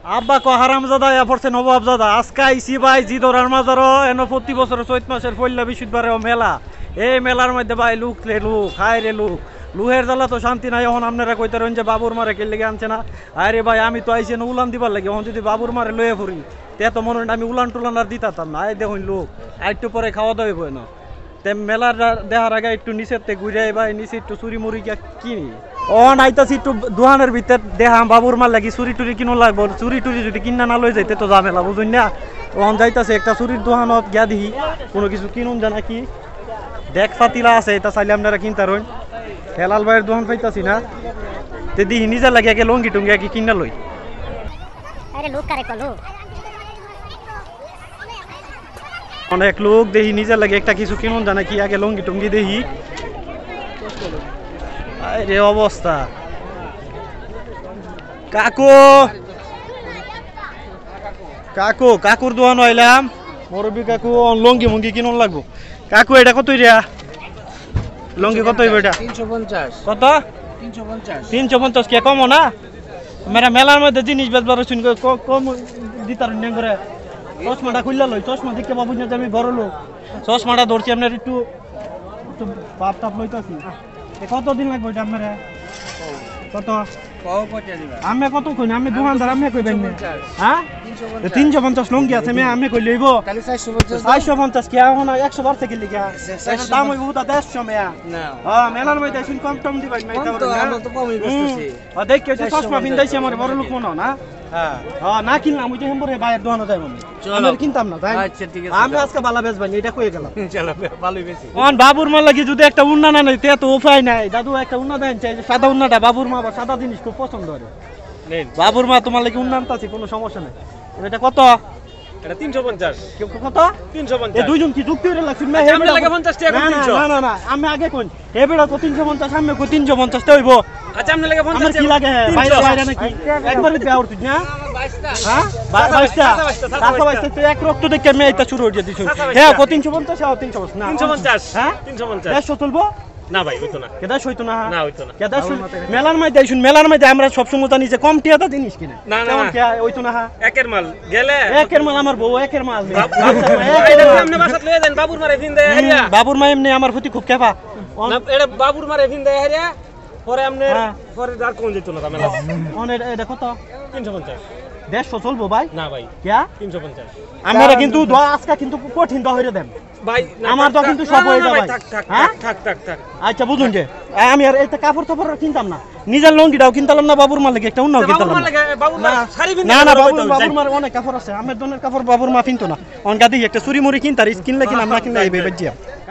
আব্বা ক হারামজাদা ইয়া পড়ছে নবাবজাদা আজকে আইসি ভাই জিদরার মাজারও এনো প্রতি বছর চৈত মাসের পয়লা বৃহস্পতিবারে মেলা এই মেলার মধ্যে ভাই লুক রে লুক হায় রে লুক লুহের জ্বালা তো শান্তি নাই এখন আপনারা কইতারেন যে বাবুর মারে কে লেগে আনছে না আরে ভাই আমি তো আইসি উলান দিবার লাগে এখন যদি বাবুর মারে লয়ে ফুরি তে তো মনে হয় আমি উলান টুলান আর দিতাম না এই দেখুন লোক আর একটু পরে খাওয়া দাওয়া হইব না তে মেলার দেখার আগে একটু নিচেতে ঘুরে ভাই নিচে একটু চুরি মুড়ি কিনি ও নাইতাছি একটু দোকানের ভিতর দেখাম বাবুর মার লাগি চুরি টুরি কিনো লাগবো চুরি টুরি যদি কিনা না লই যাইতে তো ঝামেলা বুঝুন না তখন যাইতাছে একটা চুরির দোকানত গিয়া দেখি কোনো কিছু কিনুন জানা কি দেখ ফাতিলা আছে এটা চাইলে আপনারা কিনতে রইন হেলাল ভাইয়ের দোকান পাইতাছি না তে দেখি নিজের লাগে আগে লঙ্গি টঙ্গি আগে কিনা লই অনেক লোক দেখি নিজের লাগে একটা কিছু কিনুন জানা কি আগে লঙ্গি টঙ্গি দেখি আরে অবস্থা কাকু কাকু কাকুর দোকান হইলাম মুরব্বী কাকু লঙ্গি মুঙ্গি কিনুন লাগবো কাকু এটা কত রিয়া লঙ্গি কত হইব এটা 350 কত 350 কে কম না মেরা মেলার মধ্যে জিনিস বেচবার শুন কম দিতার নেন করে চশমাটা খুললা লই চশমা দেখতে বাবু না আমি বড় লোক চশমাটা ধরছি আপনার একটু বাপ টাপ লইতাছি কত দিন লাগবে এটা আপনারা কত আমি কত কই আমি দোকানদার আমি কইবেন হ্যাঁ 350 লঙ্গি আছে আমি কই লইব 450 কি এখন 100 বার থেকে লিখা দাম হইব তা 150 মেয়া হ্যাঁ মেলার মধ্যে শুন কম টম দিবেন না এটা আমরা তো কমই বেচতেছি দেখ কে চশমা বিন্দাইছে আমার বড় লোক মনে না হ্যাঁ হ্যাঁ না কিনলাম ওই যে হেমবরে বাইরের দোকানে যাই বলি আমি কিনতাম না তাই আচ্ছা ঠিক আছে আমি আজকে বালা বেচবানি এটা কই গেলাম চলো ভালোই বেশি কোন বাবুর মাল লাগি যদি একটা উন্না না নাই তে তো উপায় নাই দাদু একটা উন্না দেন চাই সাদা উন্নাটা বাবুর মা সাদা জিনিস খুব পছন্দ করে নেন বাবুর মা তোমার লাগি উন্না আনতাছি কোনো সমস্যা নাই এটা কত এটা 350 কত 350 এই দুইজন কি যুক্তি হইরা লাগছিস না হেবেলা লাগে 50 টাকা 300 না না না আমি আগে কোন হেবেলা তো 350 আমি কো 350 টা হইব আচ্ছা আপনি লাগে 50 টাকা কি লাগে বাইরে বাইরে নাকি একবারই দেয়া উঠছিস না 22টা হ্যাঁ 22টা 22টা তো এক রক্ত দেখে আমি এটা শুরু হইয়া দিছি হ্যাঁ কো 350 আর 350 না 350 হ্যাঁ 350 150 চলবো না ভাই হইতো না কেদা হইতো না না হইতো না কেদা মেলার মধ্যে শুন মেলার মধ্যে আমরা সব সময় জানি যে কম টিয়াটা জিনিস কিনে না না কে হইতো না একের মাল গেলে একের মাল আমার বউ একের মাল আপনি বাসাত লয়ে যান বাবুর মারে দিন দেয় হারিয়া বাবুর মা এমনি আমার প্রতি খুব কেফা না এটা বাবুর মারে দিন দেয় হারিয়া পরে আপনি পরে আর কোন যেত না মেলা অন এটা কত 350 150 চলবো ভাই না ভাই কে 350 আমরা কিন্তু আজকে কিন্তু কঠিন দা হইরে দেন ভাই আমার তো কিন্তু সব হয়ে যাবে হ্যাঁ থাক থাক থাক আচ্ছা বুঝুন যে আমি আর এটা কাপড় টাপড় কিনতাম না নিজের লঙ্গিটাও কিনতাম না বাবুর মাল লাগে একটা অন্য কিনতাম না না না বাবুর মাল অনেক কাপড় আছে আমার দনের কাপড় বাবুর মা কিনতো না অনকা দিয়ে একটা চুরি মুড়ি কিনতার কিনলে কিনা না কিনলে এই বেজিয়া